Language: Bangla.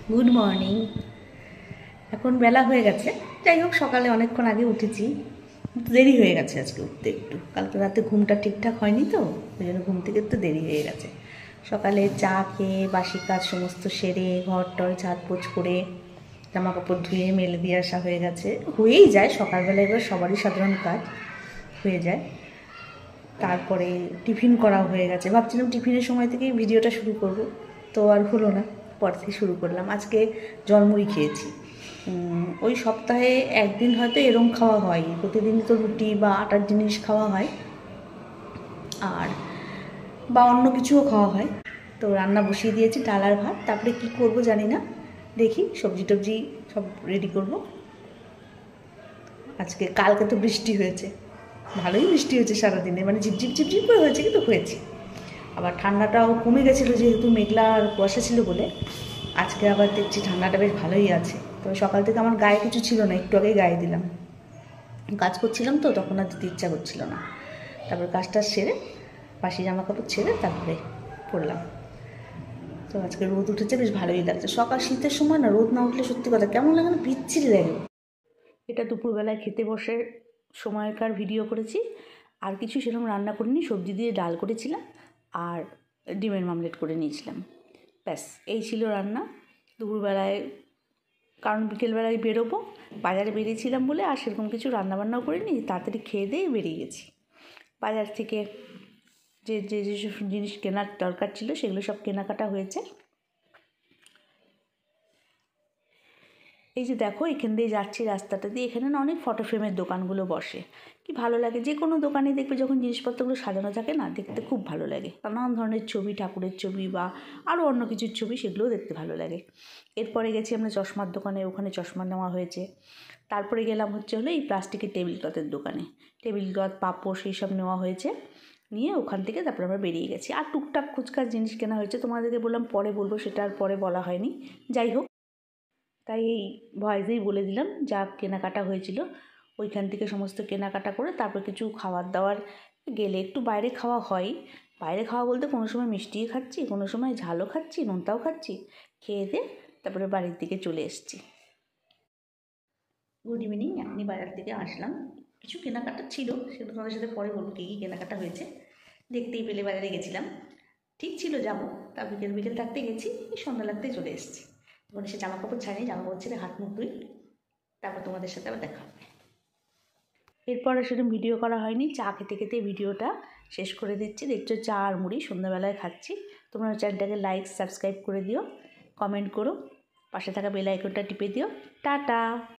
Good morning. এখন বেলা হয়ে গেছে, যাই হোক সকালে অনেকক্ষণ আগে উঠেছি, দেরি হয়ে গেছে আজকে উঠতে। একটু কালকে রাতে ঘুমটা ঠিকঠাক হয়নি তো, ওই জন্য ঘুম থেকে একটু দেরি হয়ে গেছে। সকালে চা খেয়ে বাসি কাজ সমস্ত সেরে ঘর টর ঝাড় পোছ করে জামা কাপড় ধুয়ে মেলে দিয়ে আসা হয়ে গেছে। হয়েই যায় সকালবেলা, এবার সবারই সাধারণ কাজ হয়ে যায়। তারপরে টিফিন করা হয়ে গেছে, ভাবছিলাম টিফিনের সময় থেকেই ভিডিওটা শুরু করব, তো আর হলো না, পর থেকে শুরু করলাম। আজকে জলমুড়ি খেয়েছি। ওই সপ্তাহে একদিন হয়তো এরম খাওয়া হয়, প্রতিদিনই তো রুটি বা আটার জিনিস খাওয়া হয়, আর বা অন্য কিছুও খাওয়া হয়। তো রান্না বসিয়ে দিয়েছি, ডাল আর ভাত। তারপরে কী করব জানি না, দেখি সবজি টবজি সব রেডি করব। আজকে কালকে তো বৃষ্টি হয়েছে, ভালোই বৃষ্টি হয়েছে সারাদিনে, মানে ঝিপঝিপ ঝিপঝিপ করে হয়েছে, কিন্তু হয়েছে। আবার ঠান্ডাটাও কমে গেছিলো, যেহেতু মেঘলা আর কুয়াশা ছিল বলে। আজকে আবার দেখছি ঠান্ডাটা বেশ ভালোই আছে। তবে সকাল থেকে আমার গায়ে কিছু ছিল না, একটু আগেই গায়ে দিলাম। কাজ করছিলাম তো, তখন আর দিতে ইচ্ছা করছিল না। তারপর কাজটা সেরে বাসি জামা কাপড় ছেড়ে তারপরে পরলাম। তো আজকে রোদ উঠেছে, বেশ ভালোই লাগছে। সকাল শীতের সময় না রোদ না উঠলে সত্যি কথা কেমন লাগে না, বিচ্ছিরি লাগে। এটা দুপুরবেলায় খেতে বসে সময়কার ভিডিও করেছি, আর কিছু সেরকম রান্না করিনি। সবজি দিয়ে ডাল করেছিলাম আর ডিমের মামলেট করে নিয়েছিলাম, ব্যাস এই ছিল রান্না দুপুরবেলায়। কারণ বিকেলবেলায় বেরোবো, বাজারে বেরিয়েছিলাম বলে আর সেরকম কিছু রান্নাবান্নাও করিনি, তাড়াতাড়ি খেয়ে দিয়ে বেরিয়ে গেছি। বাজার থেকে যেসব জিনিস কেনার দরকার ছিল সেগুলো সব কেনাকাটা হয়েছে। এই যে দেখো, এখান দিয়ে যাচ্ছি রাস্তাটা দিয়ে, এখানে না অনেক ফটো ফ্রেমের দোকানগুলো বসে, কি ভালো লাগে। যে কোনো দোকানে দেখবে যখন জিনিসপত্রগুলো সাজানো থাকে না, দেখতে খুব ভালো লাগে। নানান ধরনের ছবি, ঠাকুরের ছবি বা আরও অন্য কিছুর ছবি, সেগুলোও দেখতে ভালো লাগে। এরপরে গেছি আমরা চশমার দোকানে, ওখানে চশমা নেওয়া হয়েছে। তারপরে গেলাম হলো এই প্লাস্টিকের টেবিল ক্লথের দোকানে, টেবিল ক্লথ, পাপড় সেই সব নেওয়া হয়েছে। নিয়ে ওখান থেকে তারপরে আমরা বেরিয়ে গেছি। আর টুকটাক খুচকার জিনিস কেনা হয়েছে, তোমাদেরকে বললাম পরে বলবো, সেটা আর পরে বলা হয়নি। যাই হোক, তাই এই ভয়েসেই বলে দিলাম যা কেনাকাটা হয়েছিল। ওইখান থেকে সমস্ত কেনাকাটা করে তারপর কিছু খাবার দাবার, গেলে একটু বাইরে খাওয়া হয়। বাইরে খাওয়া বলতে কোনো সময় মিষ্টিই খাচ্ছি, কোনো সময় ঝালও খাচ্ছি, নোনতাও খাচ্ছি। খেয়ে দিয়ে তারপরে বাড়ির দিকে চলে এসেছি। Good evening. এখনই বাজার থেকে আসলাম, কিছু কেনাকাটা ছিল, সেগুলো তোমাদের সাথে পরে বলবো কী কী কেনাকাটা হয়েছে। দেখতেই পেলে বাজারে গেছিলাম, ঠিক ছিল যাবো, তা বিকেল বিকেল থাকতে গেছি, এই সন্ধ্যা লাগতেই চলে এসেছি। তখন এসে জামা কাপড় ছাড়িয়ে জামা কাপড় ছেড়ে হাত মুখ ধুই, তারপর তোমাদের সাথে আবার দেখা হবে। এরপর সেরকম ভিডিও করা হয়নি, চা খেতে খেতে ভিডিওটা শেষ করে দিচ্ছি। দেখছো চা আর মুড়ি সন্ধ্যাবেলায় খাচ্ছি। তোমরা চ্যানেলটাকে লাইক সাবস্ক্রাইব করে দিও, কমেন্ট করো, পাশে থাকা বেল আইকনটা টিপে দিও। টাটা।